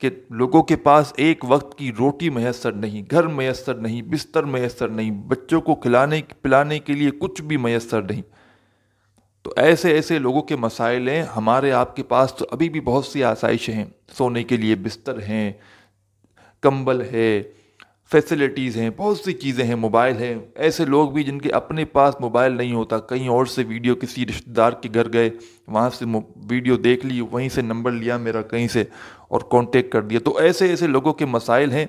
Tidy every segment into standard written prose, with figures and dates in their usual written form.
کہ لوگوں کے پاس ایک وقت کی روٹی میسر نہیں، گھر میسر نہیں، بستر میسر نہیں، بچوں کو کھلانے پلانے کے لیے کچھ بھی میسر نہیں۔ تو ایسے ایسے لوگوں کے مسائل ہیں۔ ہمارے آپ کے پاس تو ابھی بھی بہت سی آسائشیں ہیں، سونے کے لیے بستر ہیں، کمبل ہے، فیسلٹیز ہیں، بہت سی چیزیں ہیں، موبائل ہیں۔ ایسے لوگ بھی جن کے اپنے پاس موبائل نہیں ہوتا، کہیں اور سے ویڈیو کسی رشتہ دار کے گھر گئے، وہاں سے ویڈیو دیکھ لی، وہیں سے نمبر لیا میرا کہیں سے اور کانٹیکٹ کر دیا۔ تو ایسے ایسے لوگوں کے مسائل ہیں،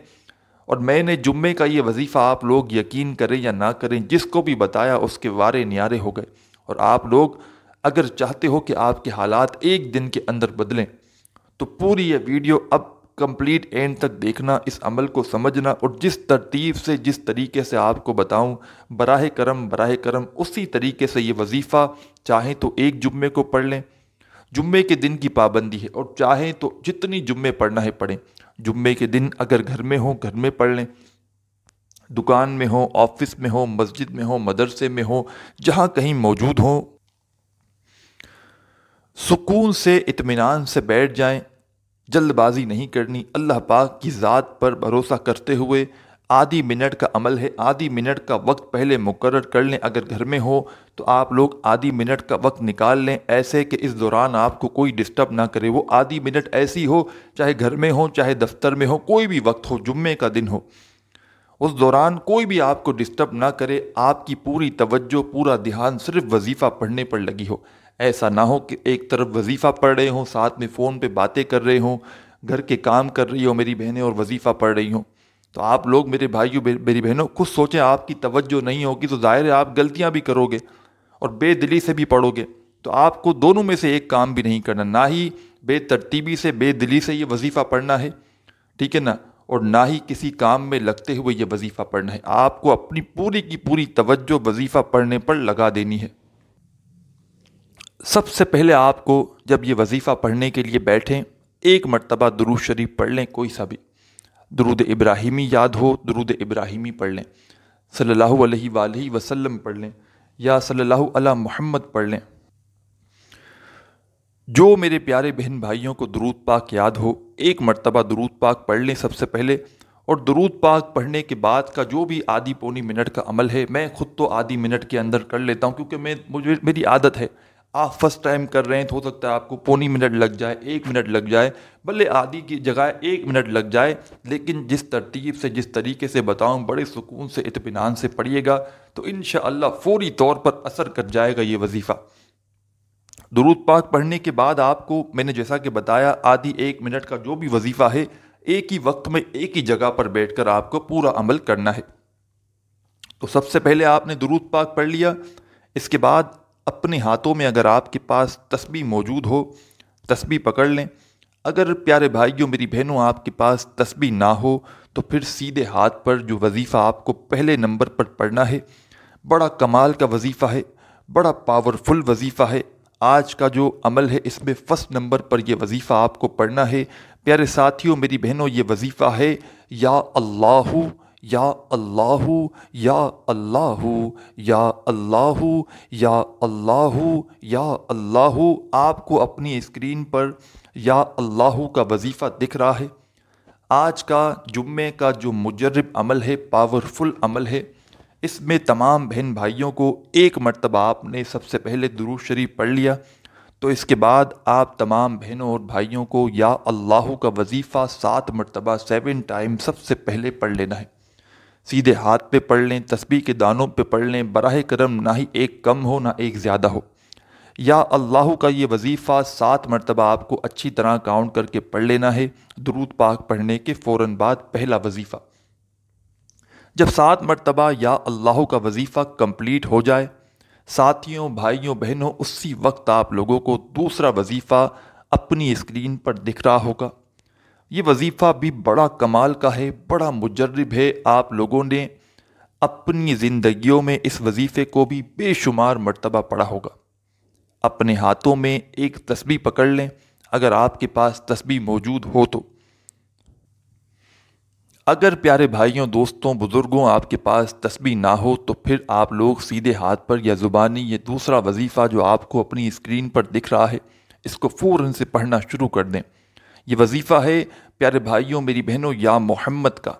اور میں نے جمعے کا یہ وظیفہ، آپ لوگ یقین کریں یا نہ کریں، جس کو بھی بتایا اس کے وارے نیارے ہو گئے۔ اور آپ لوگ اگر چاہتے ہو کہ آپ کے حالات ایک دن کے اندر بدلیں تو پوری یہ ویڈیو اب کمپلیٹ اینڈ تک دیکھنا، اس عمل کو سمجھنا، اور جس ترتیب سے جس طریقے سے آپ کو بتاؤں، براہ کرم اسی طریقے سے یہ وظیفہ چاہیں تو ایک جمعے کو پڑھ لیں، جمعے کے دن کی پابندی ہے، اور چاہیں تو جتنی جمعے پڑھنا ہے پڑھیں۔ جمعے کے دن اگر گھر میں ہو گھر میں پڑھ لیں، دکان میں ہو، آفس میں ہو، مسجد میں ہو، مدرسے میں ہو، جہاں کہیں موجود ہوں، سکون سے اطمینان سے بیٹھ جائیں، جلد بازی نہیں کرنی، اللہ پاک کی ذات پر بھروسہ کرتے ہوئے آدھی منٹ کا عمل ہے، آدھی منٹ کا وقت پہلے مقرر کر لیں۔ اگر گھر میں ہو تو آپ لوگ آدھی منٹ کا وقت نکال لیں، ایسے کہ اس دوران آپ کو کوئی ڈسٹرب نہ کرے۔ وہ آدھی منٹ ایسی ہو، چاہے گھر میں ہو چاہے دفتر میں ہو، کوئی بھی وقت ہو، جمعے کا دن ہو، اس دوران کوئی بھی آپ کو ڈسٹرب نہ کرے، آپ کی پوری توجہ پورا دھیان صرف وظیفہ پڑھنے پر لگی ہو۔ ایسا نہ ہو کہ ایک طرف وظیفہ پڑھ رہے ہوں، ساتھ میں فون پہ باتیں کر رہے ہوں، گھر کے کام کر رہی ہوں میری بہنیں اور وظیفہ پڑھ رہی ہوں۔ تو آپ لوگ میرے بھائیوں میری بہنوں خود سوچیں، آپ کی توجہ نہیں ہوگی تو ظاہر ہے آپ غلطیاں بھی کرو گے اور بے دلی سے بھی پڑھو گے۔ تو آپ کو دونوں میں سے ایک کام بھی نہیں کرنا، نہ ہی بے ترتیبی سے بے دلی سے یہ وظیفہ پڑھنا ہے، ٹھیک ہے نا، اور نہ ہی کسی کام میں لگتے ہوئے یہ وظیفہ پڑھنا ہے۔ آپ کو اپنی پوری کی پوری توجہ وظیفہ پڑھنے پر لگا دینی ہے۔ سب سے پہلے آپ کو جب یہ وظیفہ پڑھنے کے لیے بیٹھیں، ایک مرتبہ درود شریف پڑھ لیں، کوئی سا بھی درود ابراہیمی یاد ہو، درود ابراہیمی پڑھ لیں، صلی اللہ علیہ وآلہ وسلم پڑھ لیں، یا صلی اللہ علی محمد پڑھ لیں۔ جو میرے پیارے بہن بھائیوں کو درود پاک یاد ہو، ایک مرتبہ درود پاک پڑھ لیں سب سے پہلے، اور درود پاک پڑھنے کے بعد کا جو بھی آدھی پونی منٹ کا عمل ہے، میں خود تو آدھی منٹ کے اندر کر لیتا ہوں، کیونکہ میری عادت ہے۔ آپ فرسٹ ٹائم کر رہے ہیں تو ہو سکتا ہے آپ کو پونی منٹ لگ جائے، ایک منٹ لگ جائے، بھلے آدھی کی جگہ ایک منٹ لگ جائے، لیکن جس ترتیب سے جس طریقے سے بتاؤں، بڑے سکون سے اطمینان سے پڑھیے گا تو انشاءاللہ فوری طور پر اثر کر جائے گا یہ وظیفہ۔ درود پاک پڑھنے کے بعد آپ کو میں نے جیسا کہ بتایا، آدھی ایک منٹ کا جو بھی وظیفہ ہے، ایک ہی وقت میں ایک ہی جگہ پر بیٹھ کر آپ کو پورا عمل کرنا ہے۔ تو سب سے پہلے آپ نے درود پاک پڑھ لیا، اس کے بعد اپنے ہاتھوں میں اگر آپ کے پاس تسبیح موجود ہو، تسبیح پکڑ لیں۔ اگر پیارے بھائیوں میری بہنوں آپ کے پاس تسبیح نہ ہو تو پھر سیدھے ہاتھ پر جو وظیفہ آپ کو پہلے نمبر پر پڑھنا ہے، بڑا کمال کا وظیفہ ہے، بڑا پاورفل وظیفہ ہے۔ آج کا جو عمل ہے اس میں فرسٹ نمبر پر یہ وظیفہ آپ کو پڑھنا ہے۔ پیارے ساتھیوں میری بہنوں، یہ وظیفہ ہے یا اللہ یا اللہ یا اللہ یا اللہ یا اللہ یا اللہ۔ آپ کو اپنی اسکرین پر یا اللہ کا وظیفہ دکھ رہا ہے۔ آج کا جمعے کا جو مجرب عمل ہے، پاورفل عمل ہے، اس میں تمام بہن بھائیوں کو ایک مرتبہ آپ نے سب سے پہلے درود شریف پڑھ لیا، تو اس کے بعد آپ تمام بہنوں اور بھائیوں کو یا اللہ کا وظیفہ 7 مرتبہ 7 ٹائم سب سے پہلے پڑھ لینا ہے۔ سیدھے ہاتھ پہ پڑھ لیں، تسبیح کے دانوں پہ پڑھ لیں، براہ کرم نہ ہی ایک کم ہو نہ ایک زیادہ ہو۔ یا اللہ کا یہ وظیفہ 7 مرتبہ آپ کو اچھی طرح کاؤنٹ کر کے پڑھ لینا ہے، درود پاک پڑھنے کے فوراً بعد پہلا وظیفہ۔ جب 7 مرتبہ یا اللہ کا وظیفہ کمپلیٹ ہو جائے، ساتھیوں بھائیوں بہنوں، اسی وقت آپ لوگوں کو دوسرا وظیفہ اپنی اسکرین پر دکھ رہا ہوگا۔ یہ وظیفہ بھی بڑا کمال کا ہے، بڑا مجرب ہے۔ آپ لوگوں نے اپنی زندگیوں میں اس وظیفے کو بھی بے شمار مرتبہ پڑھا ہوگا۔ اپنے ہاتھوں میں ایک تسبیح پکڑ لیں، اگر آپ کے پاس تسبیح موجود ہو تو۔ اگر پیارے بھائیوں دوستوں بزرگوں آپ کے پاس تسبیح نہ ہو تو پھر آپ لوگ سیدھے ہاتھ پر یا زبانی یہ دوسرا وظیفہ جو آپ کو اپنی اسکرین پر دکھ رہا ہے، اس کو فوراً سے پڑھنا شروع کر دیں۔ یہ وظیفہ ہے پیارے بھائیوں میری بہنوں، یا محمد کا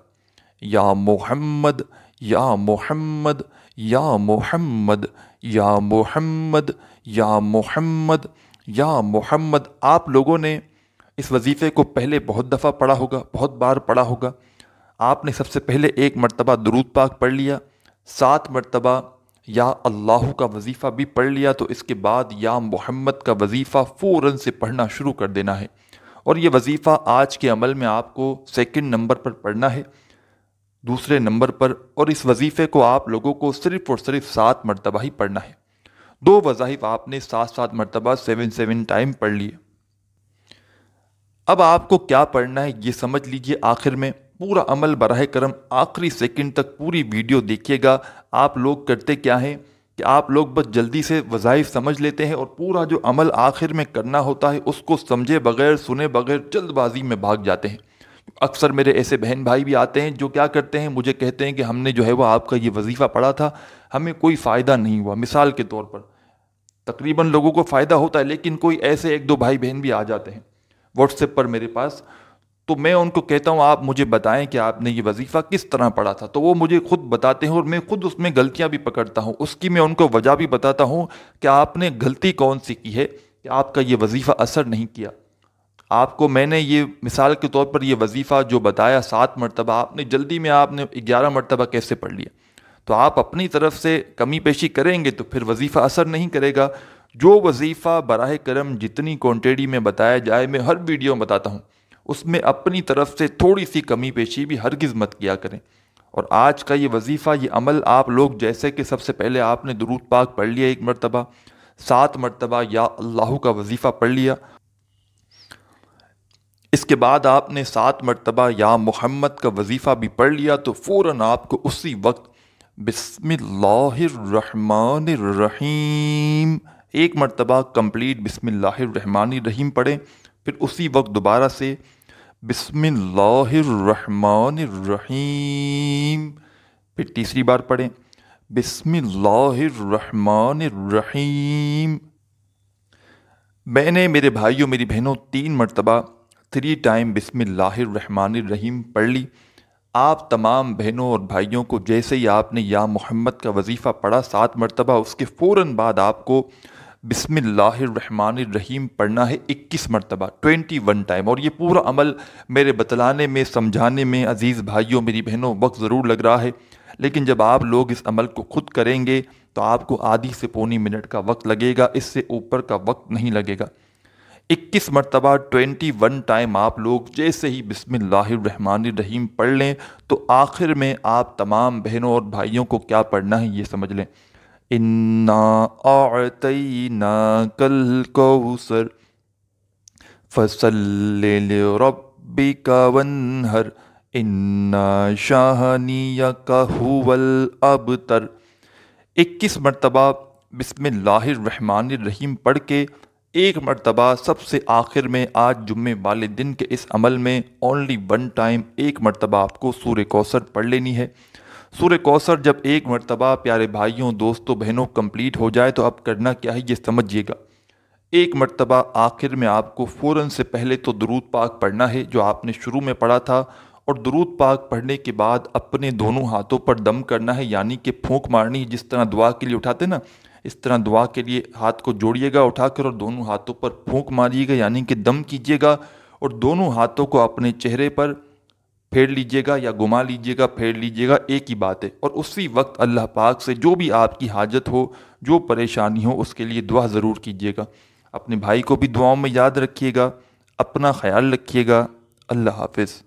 یا محمد یا محمد یا محمد یا محمد یا محمد یا محمد، آپ لوگوں نے اس وظیفے کو پہلے بہت دفعہ پڑھا ہوگا، بہت بار پڑھا ہوگا۔ آپ نے سب سے پہلے 1 مرتبہ درود پاک پڑھ لیا، 7 مرتبہ یا اللہ کا وظیفہ بھی پڑھ لیا، تو اس کے بعد یا محمد کا وظیفہ فوراً سے پڑھنا شروع کر دینا ہے۔ اور یہ وظیفہ آج کے عمل میں آپ کو 2 نمبر پر پڑھنا ہے، 2 نمبر پر، اور اس وظیفے کو آپ لوگوں کو صرف اور صرف 7 مرتبہ ہی پڑھنا ہے۔ 2 وظائف آپ نے 7 مرتبہ 7 ٹائم پڑھ لیے۔ اب آپ کو کیا پڑھنا ہے یہ سمجھ لیجئے۔ آخر میں پورا عمل براہ کرم آخری سیکنڈ تک پوری ویڈیو دیکھیے گا۔ آپ لوگ کرتے کیا ہیں کہ آپ لوگ بس جلدی سے وظائف سمجھ لیتے ہیں، اور پورا جو عمل آخر میں کرنا ہوتا ہے اس کو سمجھے بغیر سنے بغیر جلد بازی میں بھاگ جاتے ہیں۔ اکثر میرے ایسے بہن بھائی بھی آتے ہیں جو کیا کرتے ہیں، مجھے کہتے ہیں کہ ہم نے جو ہے وہ آپ کا یہ وظیفہ پڑھا تھا، ہمیں کوئی فائدہ نہیں ہوا۔ مثال کے طور پر تقریباً لوگوں کو فائدہ ہوتا ہے، لیکن کوئی ایسے 1-2 بھائی بہن بھی آ جاتے ہیں واٹس ایپ پر میرے پاس، تو میں ان کو کہتا ہوں آپ مجھے بتائیں کہ آپ نے یہ وظیفہ کس طرح پڑھا تھا، تو وہ مجھے خود بتاتے ہیں، اور میں خود اس میں غلطیاں بھی پکڑتا ہوں، اس کی میں ان کو وجہ بھی بتاتا ہوں کہ آپ نے غلطی کون سی کی ہے کہ آپ کا یہ وظیفہ اثر نہیں کیا۔ آپ کو میں نے یہ مثال کے طور پر یہ وظیفہ جو بتایا 7 مرتبہ، آپ نے جلدی میں آپ نے 11 مرتبہ کیسے پڑھ لیا؟ تو آپ اپنی طرف سے کمی پیشی کریں گے تو پھر وظیفہ اثر نہیں کرے گا۔ جو وظیفہ براہ کرم جتنی کوانٹیٹی میں بتایا جائے، میں ہر ویڈیو میں بتاتا ہوں، اس میں اپنی طرف سے تھوڑی سی کمی پیشی بھی ہرگز مت کیا کریں۔ اور آج کا یہ وظیفہ، یہ عمل آپ لوگ جیسے کہ سب سے پہلے آپ نے درود پاک پڑھ لیا 1 مرتبہ، 7 مرتبہ یا اللہ کا وظیفہ پڑھ لیا، اس کے بعد آپ نے 7 مرتبہ یا محمد کا وظیفہ بھی پڑھ لیا، تو فوراً آپ کو اسی وقت بسم اللہ الرحمن الرحیم 1 مرتبہ کمپلیٹ بسم اللہ الرحمن الرحیم پڑھیں، پھر اسی وقت دوبارہ سے بسم اللہ الرحمن الرحیم، پھر تیسری بار پڑھیں بسم اللہ الرحمن الرحیم۔ میں نے میرے بھائیوں میری بہنوں 3 مرتبہ 3 ٹائم بسم اللہ الرحمن الرحیم پڑھ لی۔ آپ تمام بہنوں اور بھائیوں کو جیسے ہی آپ نے یا محمد کا وظیفہ پڑھا 7 مرتبہ، اس کے فوراً بعد آپ کو بسم اللہ الرحمن الرحیم پڑھنا ہے 21 مرتبہ 21 ٹائم۔ اور یہ پورا عمل میرے بتلانے میں سمجھانے میں عزیز بھائیوں میری بہنوں وقت ضرور لگ رہا ہے، لیکن جب آپ لوگ اس عمل کو خود کریں گے تو آپ کو آدھی سے پونی منٹ کا وقت لگے گا، اس سے اوپر کا وقت نہیں لگے گا۔ 21 مرتبہ 21 ٹائم آپ لوگ جیسے ہی بسم اللہ الرحمن الرحیم پڑھ لیں تو آخر میں آپ تمام بہنوں اور بھائیوں کو کیا پڑھنا ہے یہ سمجھ لیں۔ اِنَّا أَعْطَيْنَاكَ الْكَوْثَرَ فَصَلِّ لِرَبِّكَ وَانْحَرْ إِنَّ شَانِئَكَ هُوَ الْأَبْتَرُ۔ 21 مرتبہ بسم اللہ الرحمن الرحیم پڑھ کے 1 مرتبہ سب سے آخر میں آج جمعے والے دن کے اس عمل میں اونلی 1 ٹائم 1 مرتبہ آپ کو سورہ کوثر پڑھ لینی ہے۔ سورہ کوثر جب 1 مرتبہ پیارے بھائیوں دوستوں بہنوں کمپلیٹ ہو جائے تو اب کرنا کیا ہے یہ سمجھیے گا۔ 1 مرتبہ آخر میں آپ کو فوراً سے پہلے تو درود پاک پڑھنا ہے جو آپ نے شروع میں پڑھا تھا، اور درود پاک پڑھنے کے بعد اپنے دونوں ہاتھوں پر دم کرنا ہے، یعنی کہ پھونک مارنی، جس طرح دعا کے لیے اٹھاتے نا، اس طرح دعا کے لیے ہاتھ کو جوڑیے گا اٹھا کر، اور دونوں ہاتھوں پر پھونک ماریے گا، یعنی کہ دم کیجیے گا، اور دونوں ہاتھوں کو اپنے چہرے پر پھیر لیجیے گا یا گھما لیجیے گا، پھیر لیجیے گا، ایک ہی بات ہے۔ اور اسی وقت اللہ پاک سے جو بھی آپ کی حاجت ہو، جو پریشانی ہو، اس کے لیے دعا ضرور کیجیے گا۔ اپنے بھائی کو بھی دعاؤں میں یاد رکھیے گا، اپنا خیال رکھیے گا۔ اللہ حافظ۔